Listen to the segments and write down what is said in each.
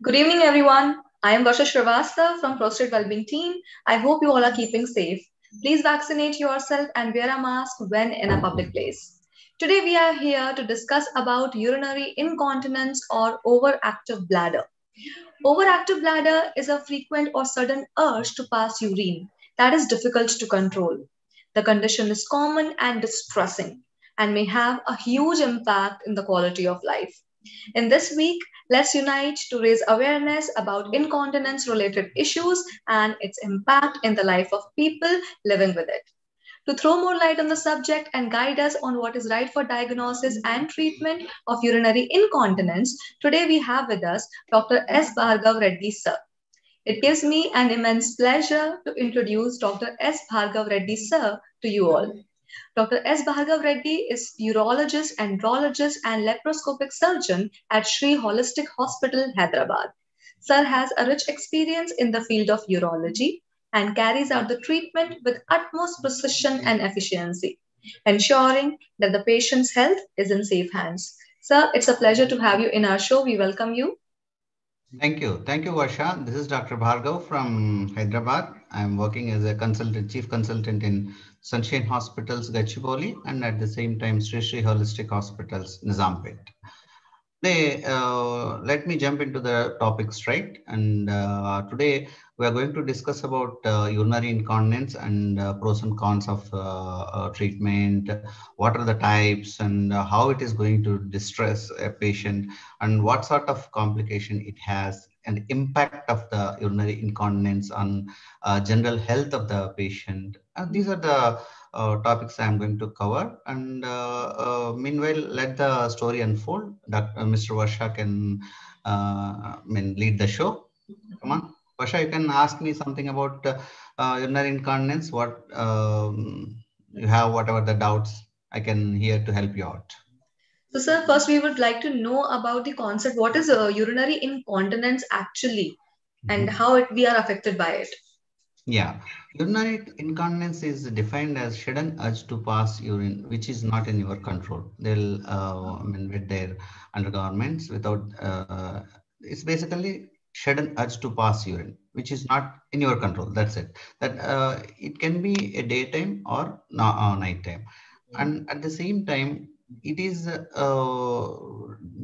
Good evening, everyone. I am Varsha Shrivastava from Prostate Wellbeing team. I hope you all are keeping safe. Please vaccinate yourself and wear a mask when in a public place. Today, we are here to discuss about urinary incontinence or overactive bladder. Overactive bladder is a frequent or sudden urge to pass urine that is difficult to control. The condition is common and distressing and may have a huge impact in the quality of life. In this week, let's unite to raise awareness about incontinence related issues and its impact in the life of people living with it. To throw more light on the subject and guide us on what is right for diagnosis and treatment of urinary incontinence, today we have with us Dr. S. Bhargava Reddy, sir. It gives me an immense pleasure to introduce Dr. S. Bhargava Reddy, sir, to you all. Dr. S. Bhargav Reddy is urologist, andrologist, and laparoscopic surgeon at Sri Holistic Hospital, Hyderabad. Sir has a rich experience in the field of urology and carries out the treatment with utmost precision and efficiency, ensuring that the patient's health is in safe hands. Sir, it's a pleasure to have you in our show. We welcome you. Thank you. Thank you, Varsha. This is Dr. Bhargav from Hyderabad. I'm working as a chief consultant in Sunshine Hospitals, Gachibowli, and at the same time, Sri Holistic Hospitals, Nizampet. Let me jump into the topic straight. And today we are going to discuss about urinary incontinence and pros and cons of treatment, what are the types and how it is going to distress a patient and what sort of complication it has and impact of the urinary incontinence on general health of the patient. These are the topics I'm going to cover. And meanwhile, let the story unfold. Mr. Varsha can lead the show. Come on, Varsha, you can ask me something about urinary incontinence. What you have, whatever the doubts, I can here to help you out. So, sir, first we would like to know about the concept. What is urinary incontinence actually, and Mhm. how we are affected by it? Yeah, urinary incontinence is defined as sudden urge to pass urine, which is not in your control. They'll, with their undergarments without. It's basically sudden urge to pass urine, which is not in your control. That's it. That it can be a daytime or nighttime, and at the same time, it is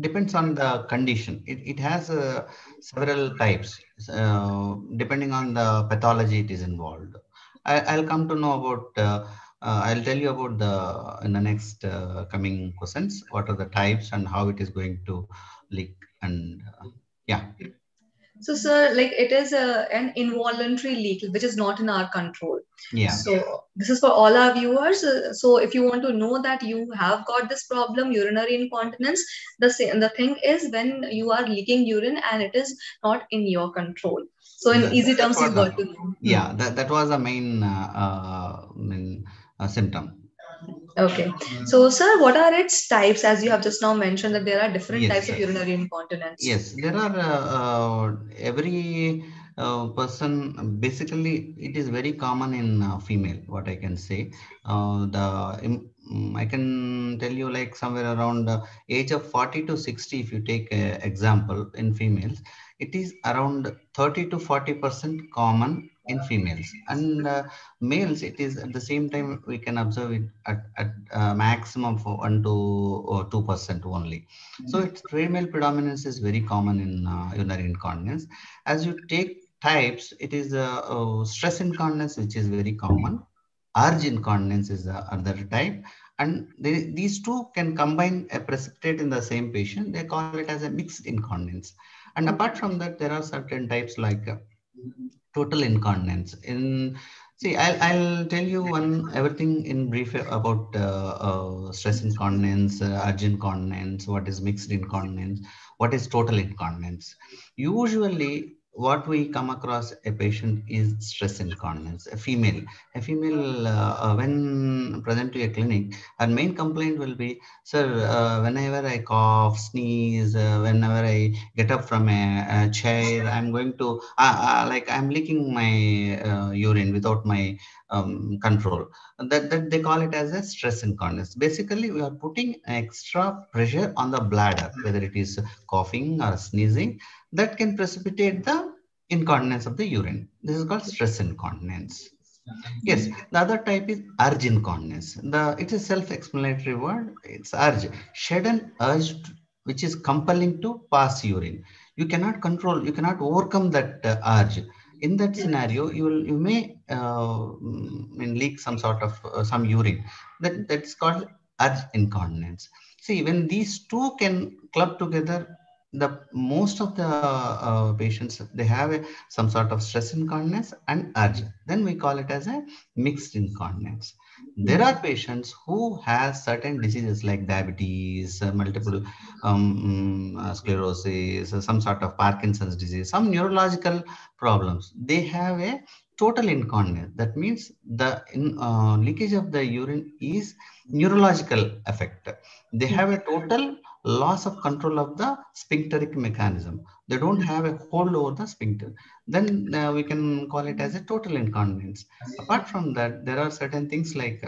depends on the condition. It has several types depending on the pathology it is involved. I'll come to know about, I'll tell you about in the next coming questions, what are the types and how it is going to leak and yeah. So, sir, like it is an involuntary leak which is not in our control. Yeah. So, this is for all our viewers. So, if you want to know that you have got this problem, urinary incontinence, the thing is when you are leaking urine and it is not in your control. So, in easy That terms, you was got to know. yeah, that was the main symptom. Okay. So, sir, what are its types? As you have just now mentioned that there are different Yes, types of urinary incontinence. yes, there are every person. Basically, it is very common in female. What I can say, I can tell you like somewhere around age of 40 to 60. If you take a example in females, it is around 30 to 40% common in females, and males. It is at the same time we can observe it at maximum for 1 to 2% only. So it's female predominance is very common in urinary incontinence. As you take types, it is stress incontinence, which is very common. Urge incontinence is the other type. And these two can combine a precipitate in the same patient. They call it as a mixed incontinence. And apart from that, there are certain types like total incontinence. I'll tell you one everything in brief about stress incontinence, urge incontinence, what is mixed incontinence, what is total incontinence. Usually, what we come across a patient is stress incontinence. A female, when present to a clinic, her main complaint will be, sir, whenever I cough, sneeze, whenever I get up from a chair, I'm going to like I'm leaking my urine without my control. That they call it as a stress incontinence. Basically, we are putting extra pressure on the bladder, whether it is coughing or sneezing, that can precipitate the incontinence of the urine. This is called stress incontinence. Yes, the other type is urge incontinence. It's a self-explanatory word. It's urge, sudden urge, which is compelling to pass urine. You cannot control, you cannot overcome that urge. In that scenario, you may leak some sort of some urine. That's called urge incontinence. See, when these two can club together, the most of the patients, they have some sort of stress incontinence and urge. Then we call it as a mixed incontinence. There are patients who have certain diseases like diabetes, multiple sclerosis, some sort of Parkinson's disease, some neurological problems. They have a total incontinence. That means the leakage of the urine is neurological effect. They have a total loss of control of the sphincteric mechanism. They don't have a hold over the sphincter. Then we can call it as a total incontinence. Apart from that, there are certain things like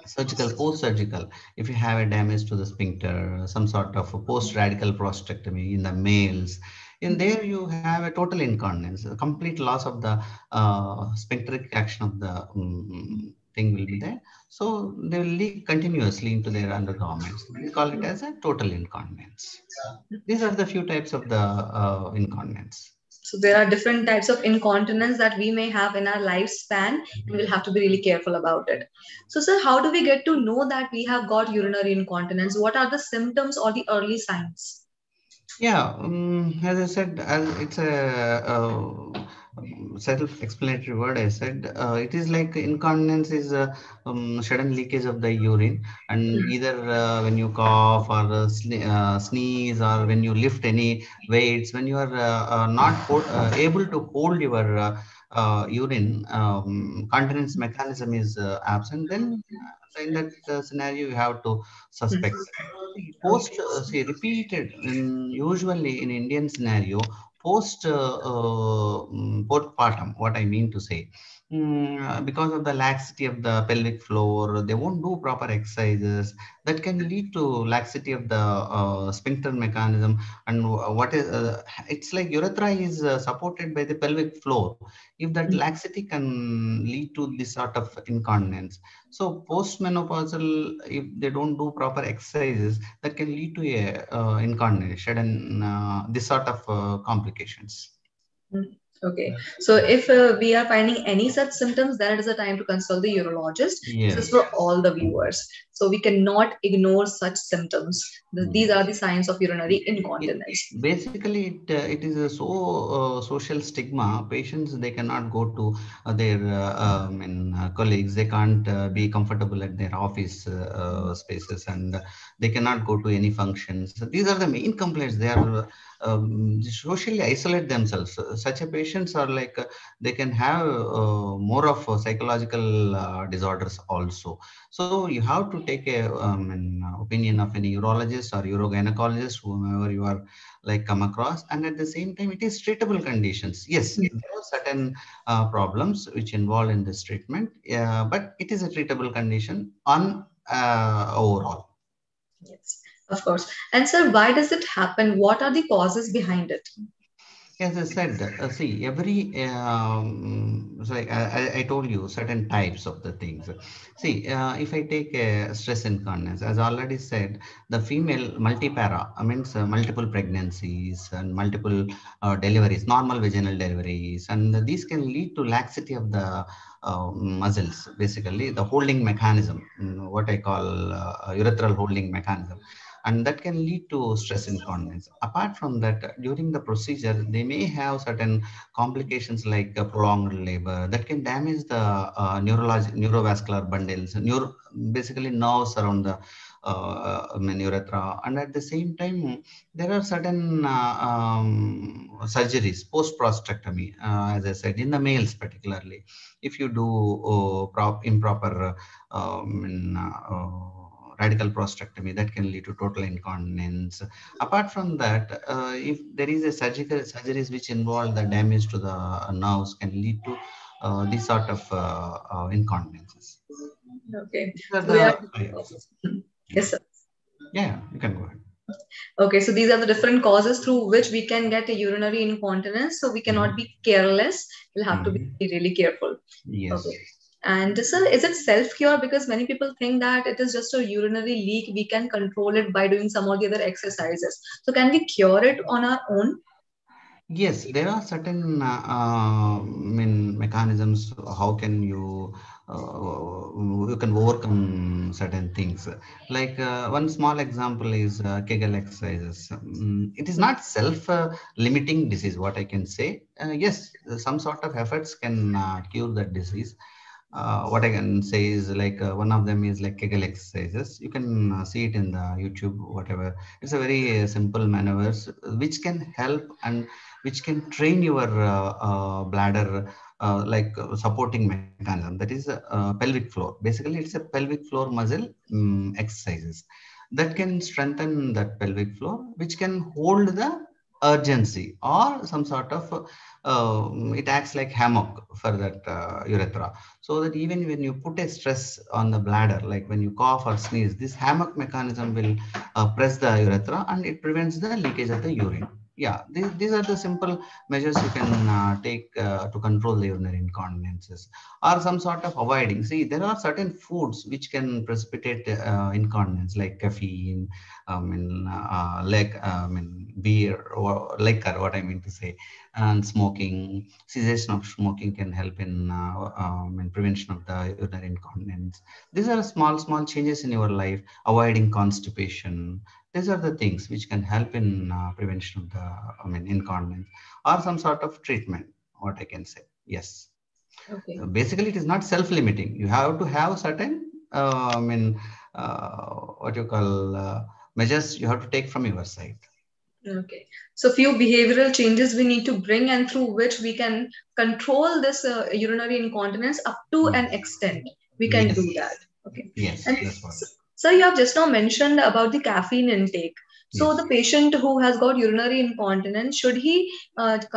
surgical, post-surgical. If you have a damage to the sphincter, some sort of a post-radical prostatectomy in the males, in there you have a total incontinence, a complete loss of the sphincteric action of the thing will be there. So they will leak continuously into their undergarments. We call it as a total incontinence. These are the few types of the incontinence. So there are different types of incontinence that we may have in our lifespan, and we'll have to be really careful about it. So, sir, how do we get to know that we have got urinary incontinence? What are the symptoms or the early signs? Yeah, as I said, as it's a, self-explanatory word. I said it is like incontinence is a sudden leakage of the urine, and either when you cough or sneeze, or when you lift any weights, when you are not able to hold your urine, continence mechanism is absent, then in that scenario you have to suspect. See, post, see, repeated, usually in Indian scenario, postpartum, what I mean to say, because of the laxity of the pelvic floor, they won't do proper exercises. That can lead to laxity of the sphincter mechanism. And what is, it's like urethra is supported by the pelvic floor. If that laxity can lead to this sort of incontinence. So postmenopausal, if they don't do proper exercises, that can lead to a incontinence and this sort of complications. Okay, so if we are finding any such symptoms, then it is a time to consult the urologist. This is Yes. for all the viewers. So we cannot ignore such symptoms. These Yes. are the signs of urinary incontinence. Basically, it is a social stigma. Patients, they cannot go to their colleagues. They can't be comfortable at their office spaces, and they cannot go to any functions. So these are the main complaints. They are socially isolate themselves. Such a patients are like they can have more of psychological disorders also. So you have to take a opinion of any urologist or urogynecologist, whomever you are like come across. And at the same time, it is treatable conditions. Yes, there are certain problems which involve in this treatment, but it is a treatable condition on overall. Yes, of course. And sir, why does it happen? What are the causes behind it? As I said, see, every, so I told you certain types of the things. See, if I take stress incontinence, as I already said, the female multipara, I mean, multiple pregnancies and multiple deliveries, normal vaginal deliveries, and these can lead to laxity of the muscles, basically, the holding mechanism, what I call urethral holding mechanism, and that can lead to stress incontinence. Apart from that, during the procedure, they may have certain complications like prolonged labor that can damage the neurovascular bundles, basically nerves around the urethra. And at the same time, there are certain surgeries, post prostatectomy, as I said, in the males particularly. If you do improper radical prostatectomy, that can lead to total incontinence. Apart from that, if there is a surgeries which involve the damage to the nerves, can lead to these sort of incontinences. Okay. These are So we are. the causes. Yeah. Yes, sir. Yeah, you can go ahead. Okay, so these are the different causes through which we can get a urinary incontinence. So we cannot be careless. We'll have to be Mhm. really careful. Okay. Yes. And sir, is it self-cure? Because many people think that it is just a urinary leak. We can control it by doing some of the other exercises. So can we cure it on our own? Yes, there are certain mechanisms. How can you can overcome certain things? Like one small example is Kegel exercises. It is not self-limiting disease. What I can say, yes, some sort of efforts can cure that disease. What I can say is like one of them is like Kegel exercises. You can see it in the YouTube, whatever. It's a very simple maneuvers which can help and which can train your bladder, supporting mechanism. That is pelvic floor. Basically, it's a pelvic floor muscle exercises that can strengthen that pelvic floor, which can hold the urgency or some sort of it acts like hammock for that urethra, so that even when you put a stress on the bladder, like when you cough or sneeze, this hammock mechanism will press the urethra and it prevents the leakage of the urine. Yeah, these are the simple measures you can take to control the urinary incontinences or some sort of avoiding. See, there are certain foods which can precipitate incontinence, like caffeine, beer or liquor, what I mean to say, and smoking. Cessation of smoking can help in prevention of the urinary incontinence. These are small changes in your life. Avoiding constipation. These are the things which can help in prevention of the incontinence or some sort of treatment. What I can say. Yes. Okay. Basically, it is not self-limiting. You have to have certain, what you call measures you have to take from your side. Okay. So few behavioral changes we need to bring and through which we can control this urinary incontinence up to an Yes. extent. We can Yes. do that. Okay. Yes. And That's what. so you have just now mentioned about the caffeine intake. So Yes. the patient who has got urinary incontinence, should he like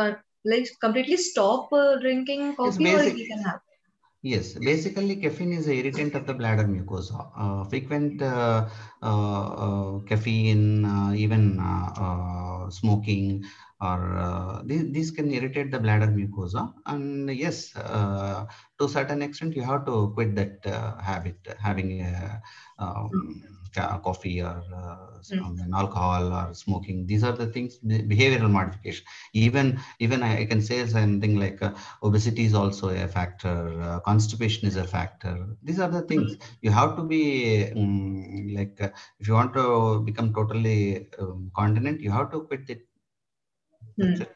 completely stop drinking Yes. coffee or he can have? Yes, basically caffeine is a irritant of the bladder mucosa. Frequent caffeine, even smoking, or these can irritate the bladder mucosa. And yes, to a certain extent, you have to quit that habit, having coffee or alcohol or smoking. These are the things, behavioral modification. Even I can say something like. Obesity is also a factor, constipation is a factor. These are the things you have to be if you want to become totally continent, you have to quit it. That's Hmm. it.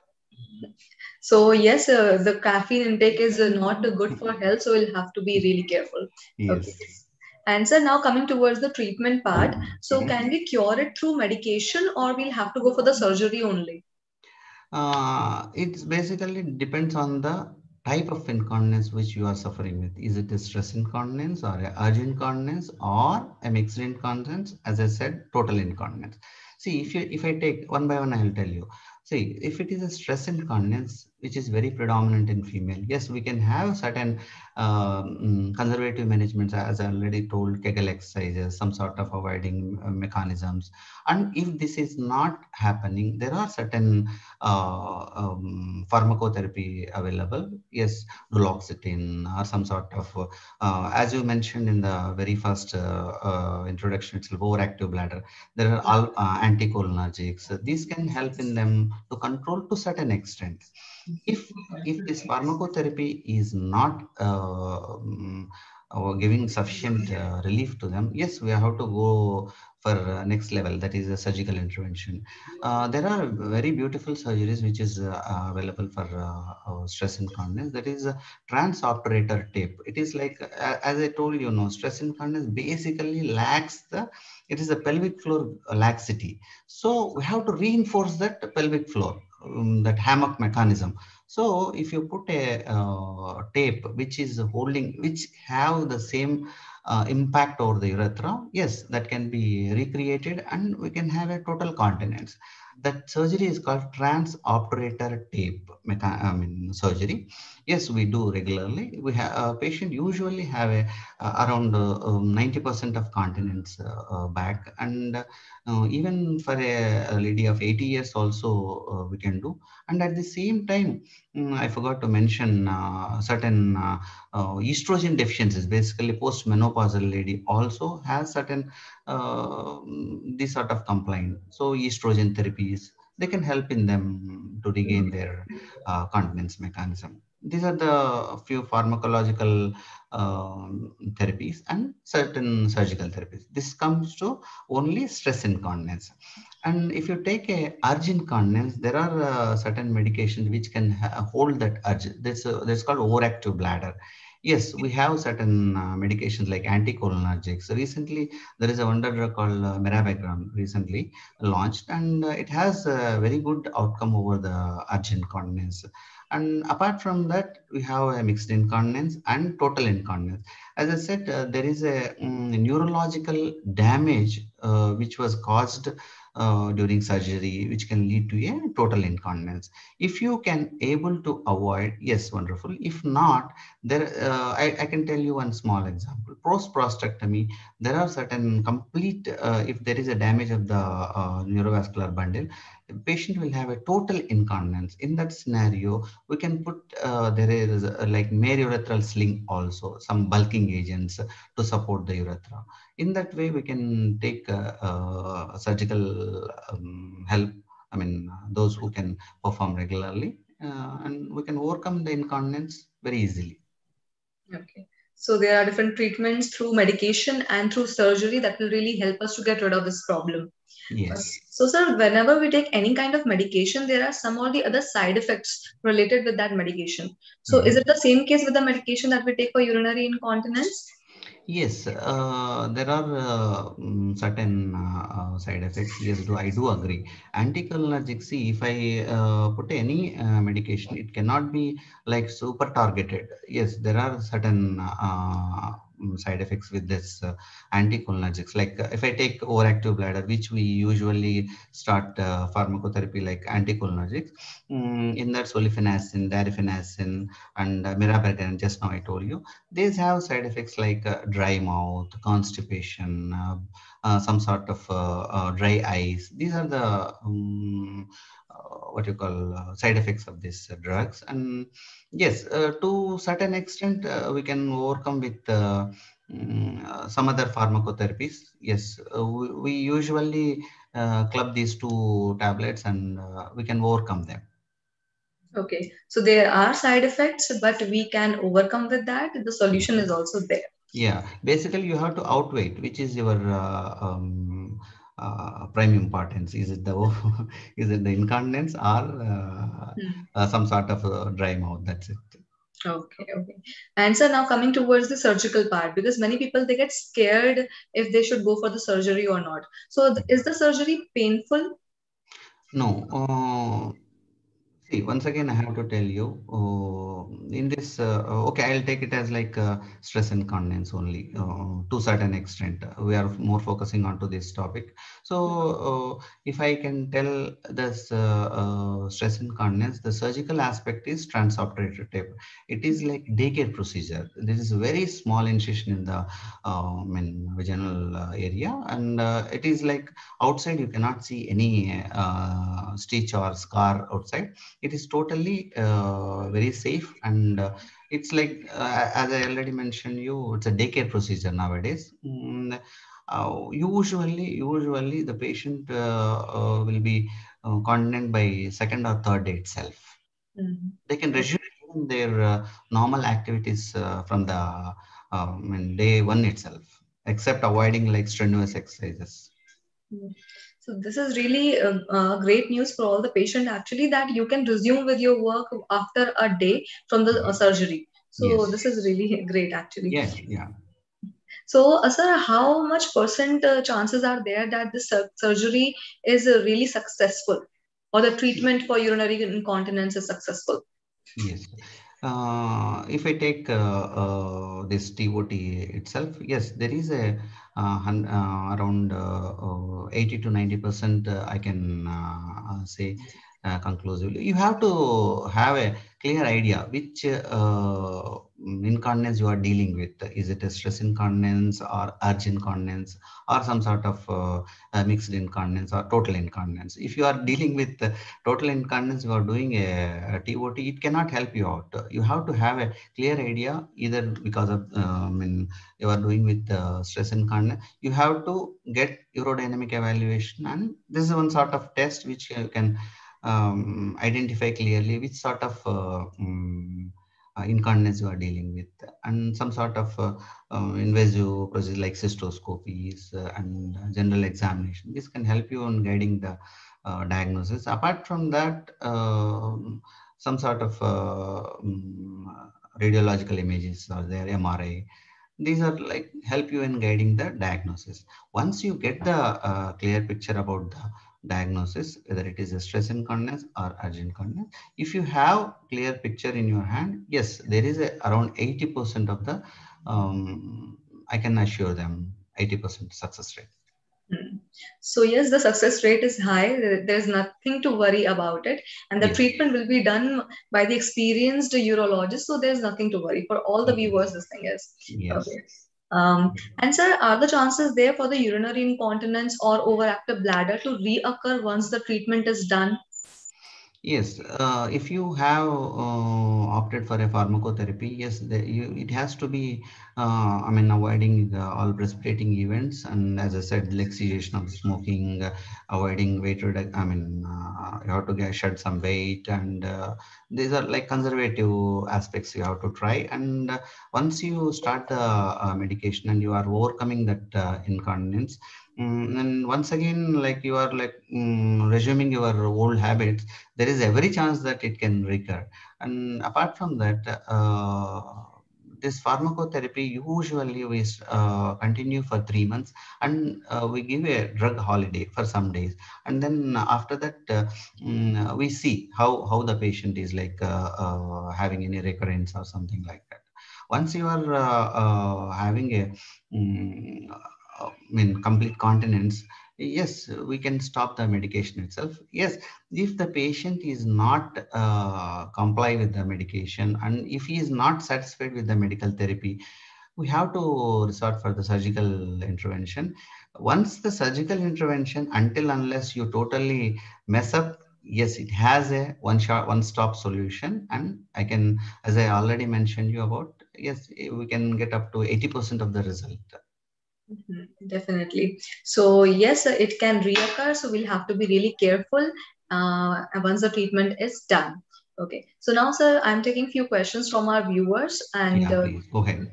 So yes, the caffeine intake is not good for health, so we'll have to be really careful. Okay. Yes. And so now coming towards the treatment part, so Mhm. can we cure it through medication or we'll have to go for the surgery only? It's basically depends on the type of incontinence which you are suffering with. Is it a stress incontinence or a urgent incontinence or a mixed incontinence? As I said, total incontinence. See, if I take one by one, I will tell you. See, if it is a stress incontinence, which is very predominant in female, yes, we can have certain conservative managements, as I already told, Kegel exercises, some sort of avoiding mechanisms. And if this is not happening, there are certain pharmacotherapy available. Yes, duloxetine or some sort of, as you mentioned in the very first introduction itself, overactive bladder. There are all anticholinergics. These can help in them to control to certain extent. If if this pharmacotherapy is not giving sufficient relief to them, yes, we have to go for next level, that is a surgical intervention. There are very beautiful surgeries which is available for stress incontinence. That is a transobturator tape. It is like, as I told you, stress incontinence basically lacks it is a pelvic floor laxity. So we have to reinforce that pelvic floor, that hammock mechanism. So if you put a tape which is holding, which have the same impact over the urethra, yes, that can be recreated and we can have a total continence. That surgery is called transobturator tape surgery. Yes, we do regularly. We have a patient usually have a around 90% of continence back, and even for a lady of 80 years also we can do. And at the same time, I forgot to mention certain estrogen deficiencies. Basically, postmenopausal lady also has certain this sort of complaint. So estrogen therapies, they can help in them to regain their continence mechanism. These are the few pharmacological therapies and certain surgical therapies. This comes to only stress incontinence. And if you take a urge incontinence, there are certain medications which can hold that urge. That's called overactive bladder. Yes, we have certain medications like anticholinergics. Recently, there is a wonder drug called mirabegron recently launched, and it has a very good outcome over the urge incontinence. And apart from that, we have a mixed incontinence and total incontinence. As I said, there is a neurological damage which was caused during surgery, which can lead to a total incontinence. If you can able to avoid, yes, wonderful. If not, there I can tell you one small example. Post prostatectomy, there are certain complete if there is a damage of the neurovascular bundle, the patient will have a total incontinence. In that scenario, we can put there is like mere urethral sling, also some bulking agents to support the urethra. In that way, we can take surgical help. I mean, those who can perform regularly, and we can overcome the incontinence very easily. Okay. So there are different treatments through medication and through surgery that will really help us to get rid of this problem. Yes. So, sir, whenever we take any kind of medication, there are some or the other side effects related with that medication. So, is Mhm. it the same case with the medication that we take for urinary incontinence? Yes, there are certain side effects. Yes, I do agree. Anticholinergic, see, if I put any medication, it cannot be like super targeted. Yes, there are certain side effects with this anticholinergics. Like if I take overactive bladder, which we usually start pharmacotherapy like anticholinergics, in that sulfenacin, darifenacin, and mirabergen, just now I told you, these have side effects like dry mouth, constipation, some sort of dry eyes. These are the what you call side effects of these drugs. And yes, to certain extent, we can overcome with some other pharmacotherapies. Yes, we usually club these two tablets, and we can overcome them. Okay. So, there are side effects, but we can overcome with that. The solution is also there. Yeah, basically you have to outweigh which is your prime importance. Is it the is it the incontinence or Hmm. some sort of dry mouth? That's it. Okay, okay. And so now coming towards the surgical part, because many people they get scared if they should go for the surgery or not. So, is the surgery painful? No. See, once again, I have to tell you, in this, okay, I'll take it as like stress incontinence only to certain extent. We are more focusing on to this topic. So, if I can tell this stress incontinence, the surgical aspect is transoperative tape. It is like daycare procedure. This is a very small incision in the vaginal area, and it is like outside you cannot see any stitch or scar outside. It is totally very safe, and it's like as I already mentioned you, it's a daycare procedure nowadays. Usually the patient will be continent by second or third day itself. Mhm. They can resume even their normal activities from the day one itself, except avoiding like strenuous exercises. Mm. So this is really great news for all the patient actually that you can resume with your work after a day from the Mhm. surgery. So Yes. this is really great actually. Yeah. Yeah. So, sir, how much percent chances are there that the surgery is really successful or the treatment for urinary incontinence is successful? Yes. If I take this TOT itself, yes, there is a around 80 to 90% I can say conclusively. You have to have a clear idea which incontinence you are dealing with. Is it a stress incontinence or urge incontinence or some sort of mixed incontinence or total incontinence? If you are dealing with total incontinence, you are doing a TOT, it cannot help you out. You have to have a clear idea, either because of you are doing with stress incontinence. You have to get urodynamic evaluation, and this is one sort of test which you can identify clearly which sort of incontinence you are dealing with, and some sort of invasive procedure like cystoscopies and general examination. This can help you in guiding the diagnosis. Apart from that, some sort of radiological images are there, MRI. These are like help you in guiding the diagnosis. Once you get the clear picture about the diagnosis, whether it is a stress incontinence or urgent incontinence, if you have clear picture in your hand, yes, there is around 80% of the I can assure them 80% success rate. Hmm. So yes, the success rate is high. There's nothing to worry about it, and the Yes, treatment will be done by the experienced urologist. So there's nothing to worry for all the yes, viewers. This thing is yes. okay. And sir, are the chances there for the urinary incontinence or overactive bladder to reoccur once the treatment is done? Yes, if you have opted for a pharmacotherapy, yes, it has to be, avoiding all precipitating events. And as I said, like cessation of smoking, avoiding weight reduction. You have to shed some weight, and these are like conservative aspects you have to try. And once you start the medication and you are overcoming that incontinence, and once again, like you are like resuming your old habits, there is every chance that it can recur. And apart from that, this pharmacotherapy usually we continue for 3 months, and we give a drug holiday for some days, and then after that we see how the patient is like having any recurrence or something like that. Once you are having a complete continence, yes, we can stop the medication itself. Yes, if the patient is not comply with the medication, and if he is not satisfied with the medical therapy, we have to resort for the surgical intervention. Once the surgical intervention, until unless you totally mess up, yes, it has a one stop solution. And I can, as I already mentioned you about, yes, we can get up to 80% of the result. Mhm, definitely. So yes, it can reoccur. So we'll have to be really careful once the treatment is done. Okay. So now, sir, I'm taking few questions from our viewers, Yeah, please go ahead.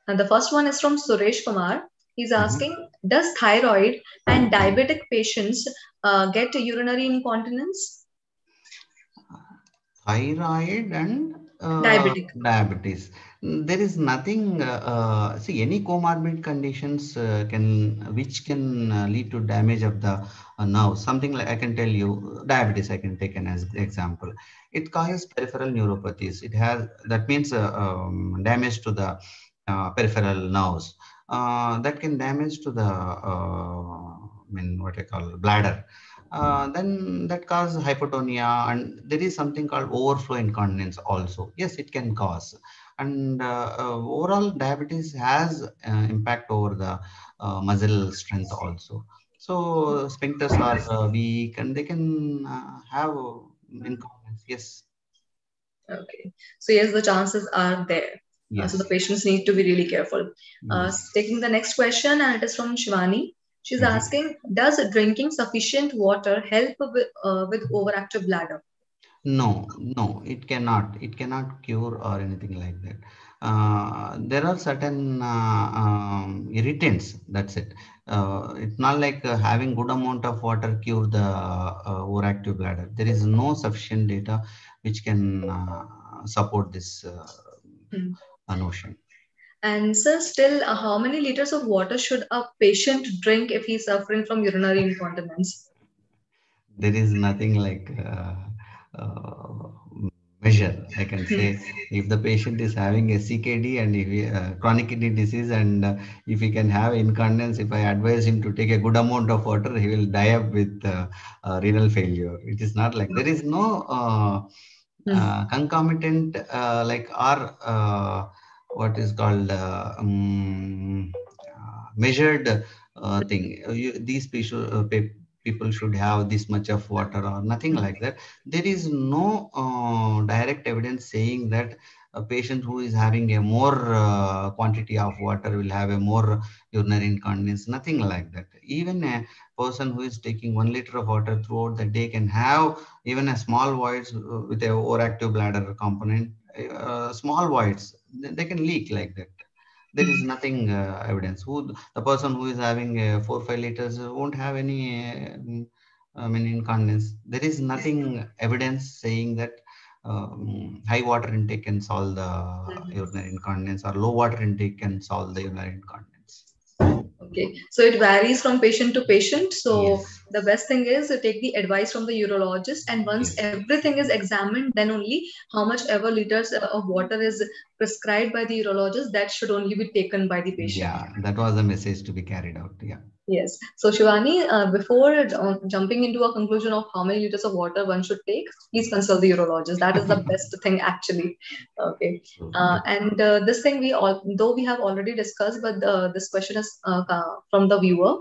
and the first one is from Suresh Kumar. He's Mhm. asking, does thyroid and diabetic patients get urinary incontinence? Thyroid and Diabetic. diabetes. There is nothing. See, any comorbid conditions which can lead to damage of the nerve. Something like I can tell you, diabetes. I can take an as example. It causes peripheral neuropathies. It has that means damage to the peripheral nerves. That can damage to the what I call bladder. Then that causes hypotonia, and there is something called overflow incontinence also. Yes, it can cause. And overall diabetes has impact over the muscle strength also. So sphincters are weak, and they can have incontinence. Yes, Okay. So yes, the chances are there. So the yes, patients need to be really careful. yes. Taking the next question, and it is from Shivani. She's Mhm. asking, does drinking sufficient water help with overactive bladder? No, no, it cannot. It cannot cure or anything like that. There are certain irritants. That's it. It's not like having good amount of water cure the overactive bladder. There is no sufficient data which can support this Hmm. notion. And sir, still, how many liters of water should a patient drink if he's suffering from urinary incontinence? There is nothing like uh, measure. I can say if the patient is having a CKD and if chronic kidney disease, and if he can have incontinence, if I advise him to take a good amount of water, he will die up with renal failure. It is not like there is no concomitant like or what is called measured thing. These people should have this much of water or nothing like that. There is no direct evidence saying that a patient who is having a more quantity of water will have a more urinary incontinence, nothing like that. Even a person who is taking 1 liter of water throughout the day can have even a small voids with a overactive bladder component, small voids, they can leak like that. There is nothing evidence. Who the person who is having 4 5 liters won't have any I mean incontinence. There is nothing evidence saying that high water intake can solve the urinary incontinence or low water intake can solve the urinary incontinence. Okay, so it varies from patient to patient. So Yes, the best thing is to take the advice from the urologist, and once yes. everything is examined, then only how much ever liters of water is prescribed by the urologist, that should only be taken by the patient. Yeah, that was the message to be carried out. Yeah. Yes. So Shivani, before jumping into a conclusion of how many liters of water one should take, please consult the urologist. That is the best thing, actually. Okay. So, And this thing though we have already discussed, but this question is from the viewer,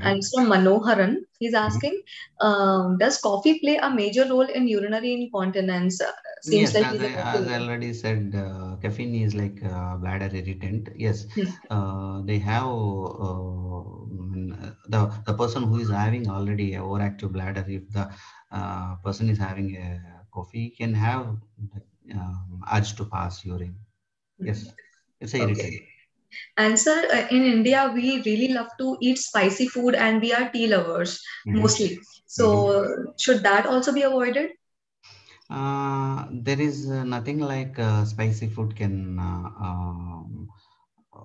and it's from Manoharan. He's asking, does coffee play a major role in urinary incontinence? Seems yes, like he's as about I already said, caffeine is like bladder irritant. Yes, to. they have the person who is having already a overactive bladder. If the person is having a coffee, can have the urge to pass urine. Hmm. Yes, it's a Okay. irritant. And sir, in India, we really love to eat spicy food and we are tea lovers Hmm. mostly. So, should that also be avoided? There is nothing like spicy food can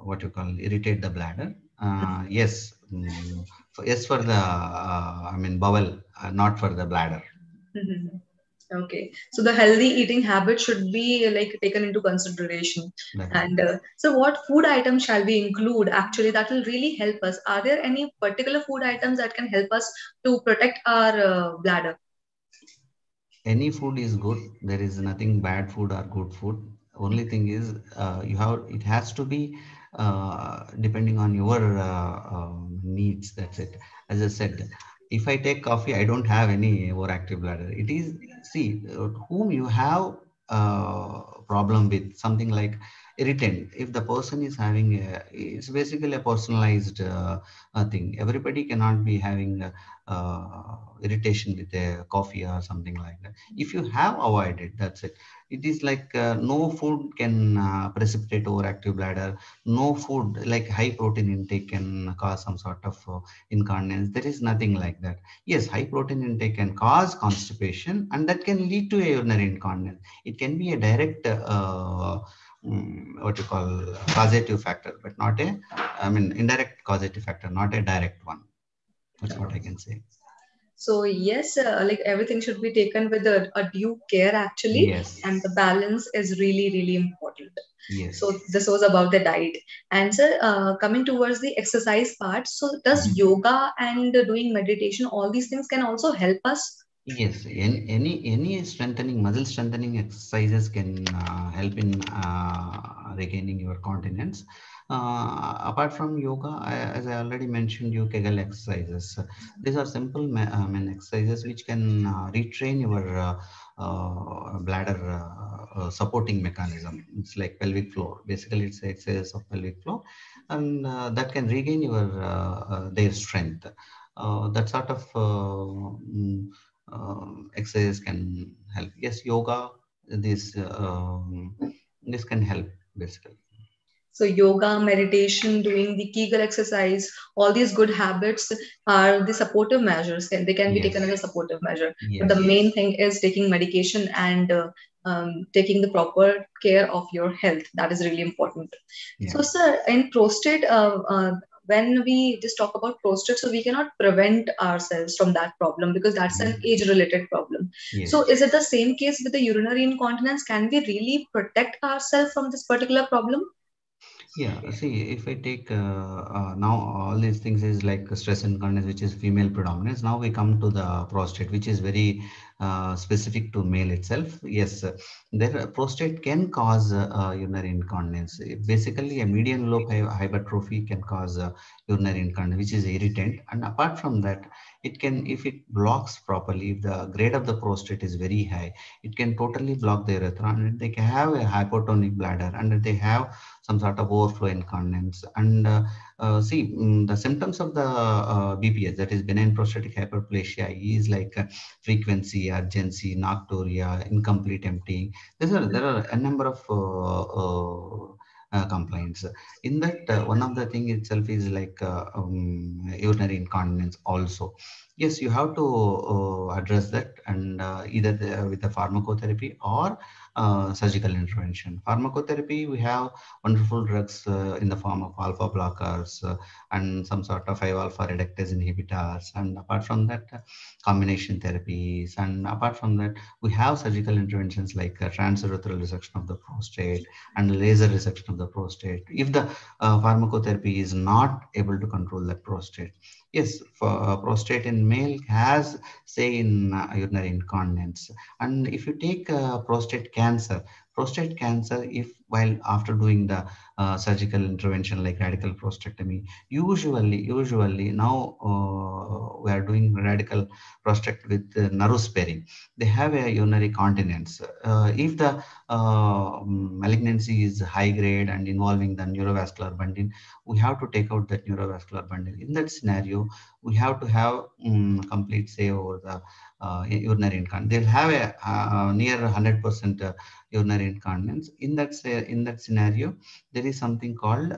what you call irritate the bladder. Yes, yes for the I mean bowel, not for the bladder. Mhm. Okay. So, the healthy eating habit should be like taken into consideration. And Definitely. so, what food items shall we include actually that will really help us? Are there any particular food items that can help us to protect our bladder? Any food is good. There is nothing bad food or good food. Only thing is you have it has to be depending on your needs. That's it. As I said, if I take coffee, I don't have any overactive bladder. It is, see, whom you have problem with something like irritant. If the person is having it's basically a personalized thing. Everybody cannot be having irritation with a coffee or something like that. If you have avoided, that's it. It is like no food can precipitate overactive bladder. No food like high protein intake can cause some sort of incontinence. There is nothing like that. Yes, high protein intake can cause constipation and that can lead to a urinary incontinence. It can be a direct what you call causative factor, but not a, I mean indirect causative factor, not a direct one. That's what I can say. So yes, like everything should be taken with a due care actually, Yes, and the balance is really, really important. So yes. this was about the diet. And sir, coming towards the exercise part, so does Mhm. yoga and doing meditation, all these things can also help us? Yes, any strengthening, muscle strengthening exercises can help in regaining your continence. Apart from yoga, as I already mentioned, you Kegel exercises. These are simple I mean, exercises which can retrain your bladder supporting mechanism. It's like pelvic floor. Basically, it's exercise of pelvic floor, and that can regain your their strength. That sort of exercise can help. Yes, yoga, this this can help basically. So yoga, meditation, doing the Kegel exercise, all these good habits are the supportive measures. They can be taken as Yes, a supportive measure. But the yes, main thing is taking medication and taking the proper care of your health. That is really important. yeah. So, sir, in prostate, when we just talk about prostate, so we cannot prevent ourselves from that problem because that's an Mhm. age-related problem. problem. So Yes. is it the same case with the urinary incontinence? Can we really protect ourselves from this particular problem? Yeah, see, if I take now all these things is like stress incontinence, which is female predominance. Now we come to the prostate, which is very specific to male itself. Yes, there prostate can cause urinary incontinence. Basically, a median lobe hypertrophy can cause urinary incontinence, which is irritant. And apart from that, it can, if it blocks properly, if the grade of the prostate is very high, it can totally block the urethra, and they can have a hypotonic bladder, and they have some sort of overflow incontinence. And see, the symptoms of the BPH, that is benign prostatic hyperplasia, is like frequency, urgency, nocturia, incomplete emptying. There are a number of complaints. In that, one of the thing itself is like urinary incontinence also. Yes, you have to address that, and either with the pharmacotherapy or surgical intervention. Pharmacotherapy, we have wonderful drugs in the form of alpha blockers and some sort of 5-alpha reductase inhibitors. And apart from that, combination therapies. And apart from that, we have surgical interventions like transurethral resection of the prostate and laser resection of the prostate. If the pharmacotherapy is not able to control that prostate, yes, for prostate in male has say in urinary incontinence. And if you take prostate cancer, if while after doing the surgical intervention like radical prostatectomy, usually now we are doing radical prostatectomy with narrow sparing. They have a urinary continence. If the malignancy is high grade and involving the neurovascular bundle, we have to take out that neurovascular bundle. In that scenario, we have to have complete say over the urinary incontinence. They'll have a near 100% urinary incontinence. In that scenario, there is something called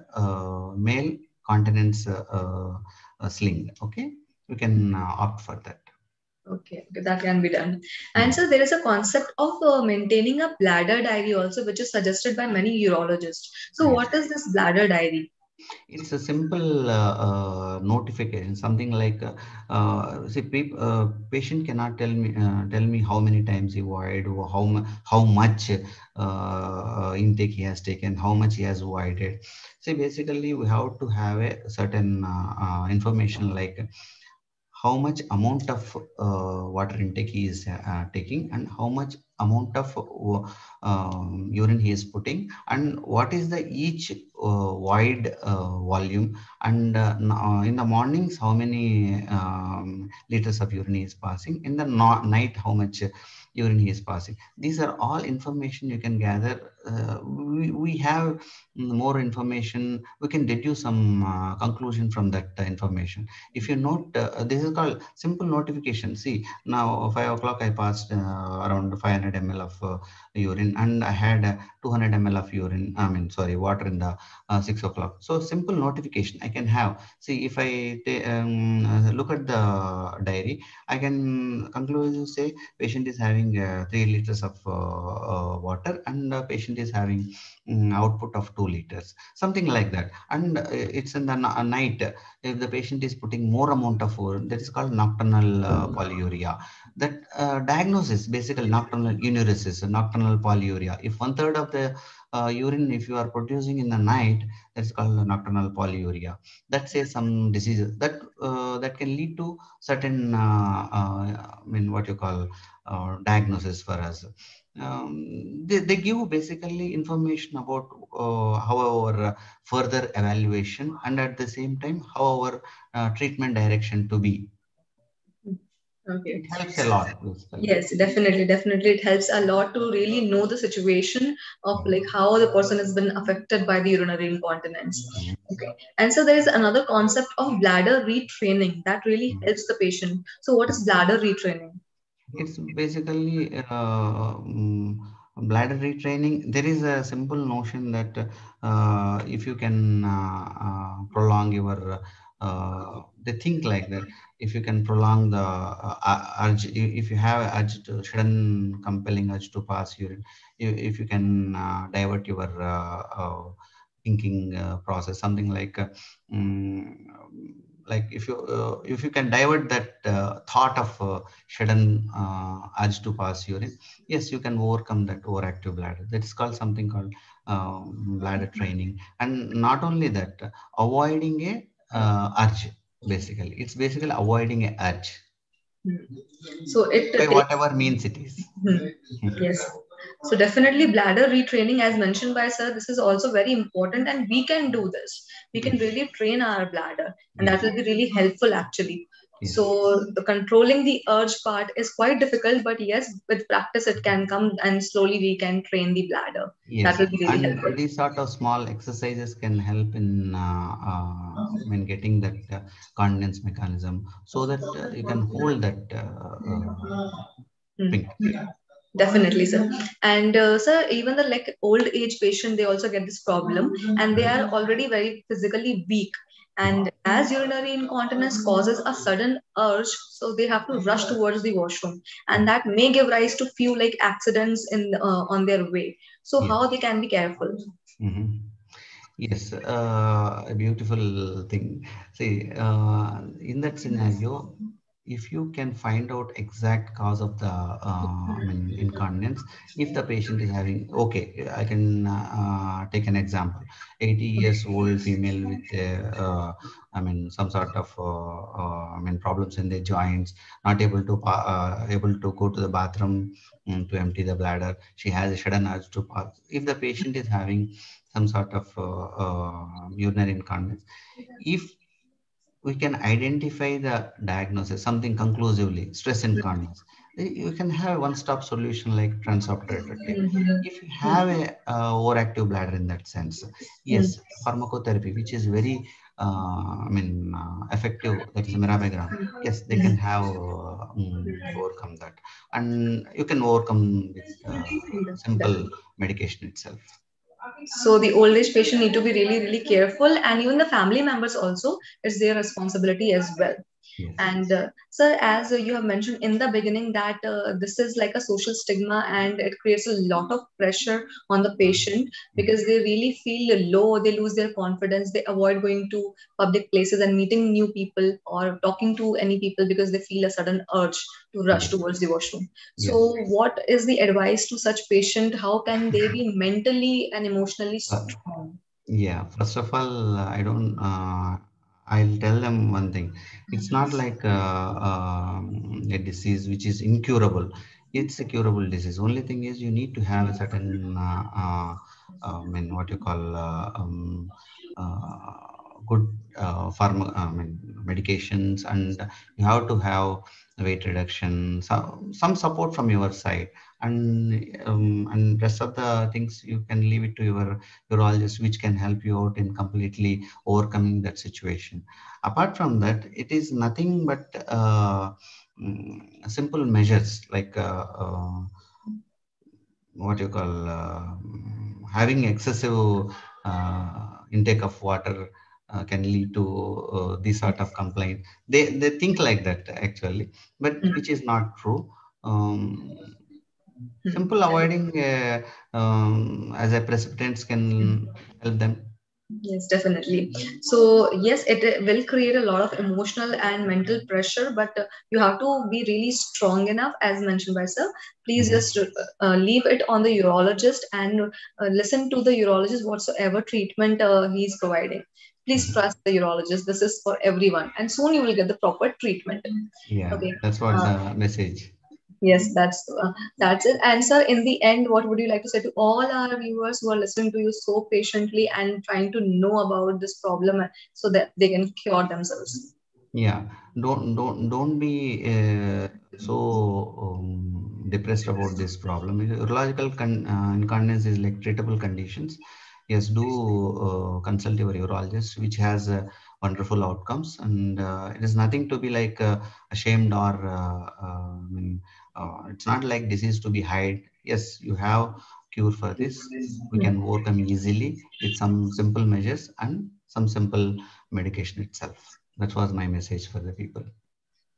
male continence sling. Okay, we can opt for that. Okay, okay, that can be done. And Yeah. so there is a concept of maintaining a bladder diary also, which is suggested by many urologists. So Yes. what is this bladder diary? It's a simple notification, something like see, patient cannot tell me how many times he voided, or how much intake he has taken, how much he has voided. See, basically, we have to have a certain information like how much amount of water intake he is taking, and how much amount of urine he is putting, and what is the each wide volume, and in the mornings how many liters of urine he is passing, in the night how much urine he is passing. These are all information you can gather. We have more information, we can deduce some conclusion from that information. If you note, this is called simple notification. See, now 5 o'clock I passed around 500 ml of urine, and I had 200 ml of urine, I mean, sorry, water in the 6 o'clock. So simple notification I can have. See, if I look at the diary, I can conclusively say patient is having 3 liters of water, and patient is having output of 2 liters, something like that. And it's in the night, if the patient is putting more amount of urine, that is called nocturnal polyuria. That diagnosis, basically nocturnal enuresis, nocturnal polyuria. If one third of the urine, if you are producing in the night, that's called nocturnal polyuria. That says some diseases that that can lead to certain, I mean, what you call diagnosis for us. They give basically information about how our further evaluation, and at the same time how our treatment direction to be. Okay. It helps a lot basically. Yes, definitely, definitely. It helps a lot to really know the situation of like how the person has been affected by the urinary incontinence. Mhm. Okay. And so there is another concept of bladder retraining that really helps the patient. So what is bladder retraining? It's basically bladder retraining. There is a simple notion that if you can prolong your, they think like that. If you can prolong the urge, if you have urge to sudden compelling urge to pass urine, if you can divert your thinking process, something like like if you can divert that thought of sudden urge to pass urine, yes, you can overcome that overactive bladder. That is called something called bladder training. And not only that, avoiding a urge. Basically, it's basically avoiding a urge So it by takes. whatever means it is. Yes. So definitely bladder retraining, as mentioned by sir, this is also very important, and we can do this. We can Yes, really train our bladder, and that yes, will be really helpful actually. yes, So the controlling the urge part is quite difficult, but yes, with practice it can come, and slowly we can train the bladder. That yes. will be really helpful. And these sort of small exercises can help in when getting that continence mechanism, so that you can hold that Hmm. sphincter. Definitely, sir. And sir, even the like old age patient, they also get this problem, and they are already very physically weak. Mhm. And as urinary incontinence causes a sudden urge, so they have to rush towards the washroom, and that may give rise to few like accidents in on their way. So how Yes. they can be careful? Mhm. Yes, a beautiful thing. See, in that scenario, if you can find out exact cause of the, I mean, incontinence, if the patient is having, okay, I can take an example. 80 years old female with, I mean, some sort of, I mean, problems in their joints, not able to, able to go to the bathroom to empty the bladder. She has a sudden urge to pass. If the patient is having some sort of urinary incontinence, if we can identify the diagnosis, something conclusively, stress incontinence, you can have one-stop solution like transoperative. Mhm. If you have a overactive bladder in that sense, Mm. yes, pharmacotherapy, which is very, I mean, effective, that is mirabegram. Yes, they can have overcome that, and you can overcome with simple medication itself. So the old age patient need to be really, really careful, and even the family members also, it's their responsibility as well. Yes. And sir, as you have mentioned in the beginning that this is like a social stigma, and it creates a lot of pressure on the patient Mhm. because they really feel low, they lose their confidence, they avoid going to public places and meeting new people or talking to any people because they feel a sudden urge to rush Yes. towards the washroom. So Yes. what is the advice to such patient? How can they be mentally and emotionally Uh, strong? yeah. First of all, I don't. I'll tell them one thing. It's not like a disease which is incurable. It's a curable disease. Only thing is you need to have a certain, I mean, what you call good I mean, medications, and you have to have weight reduction, some support from your side, and rest of the things you can leave it to your urologist, which can help you out in completely overcoming that situation. Apart from that, it is nothing but simple measures like what you call having excessive intake of water can lead to this sort of complaint. They think like that actually, but which is not true. um, Simple avoiding as a precipitants can help them. Yes, definitely. So, yes, it will create a lot of emotional and mental pressure, but you have to be really strong enough, as mentioned by sir. Please Mhm. just leave it on the urologist and listen to the urologist whatsoever treatment he is providing. Please Mhm. trust the urologist. This is for everyone, and soon you will get the proper treatment. Yeah, Okay. that's what Uh, the message. Yes, that's it. And sir, in the end, what would you like to say to all our viewers who are listening to you so patiently and trying to know about this problem so that they can cure themselves? Yeah, don't be so depressed about this problem. Urological incontinence is like treatable conditions. Yes, do consult your urologist, which has wonderful outcomes, and it is nothing to be like ashamed or I mean, it's not like disease to be hide. Yes, you have cure for this. We Hmm. can overcome easily with some simple measures and some simple medication itself. That was my message for the people.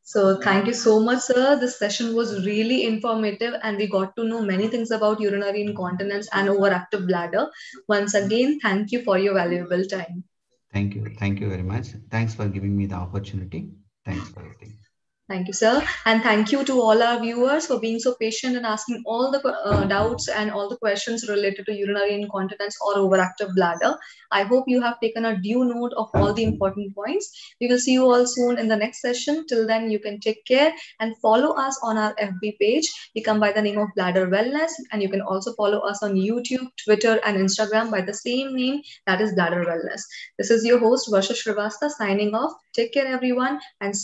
So thank you so much, sir. This session was really informative and we got to know many things about urinary incontinence and overactive bladder. Once again, thank you for your valuable time. Thank you. Thank you very much. Thanks for giving me the opportunity. Thanks for everything. Thank you, sir. And thank you to all our viewers for being so patient and asking all the doubts and all the questions related to urinary incontinence or overactive bladder. I hope you have taken a due note of all the important points. We will see you all soon in the next session. Till then, you can take care and follow us on our FB page. We come by the name of Bladder Wellness, and you can also follow us on YouTube, Twitter, and Instagram by the same name, that is Bladder Wellness. This is your host, Varsha Shrivastava, signing off. Take care, everyone, and stay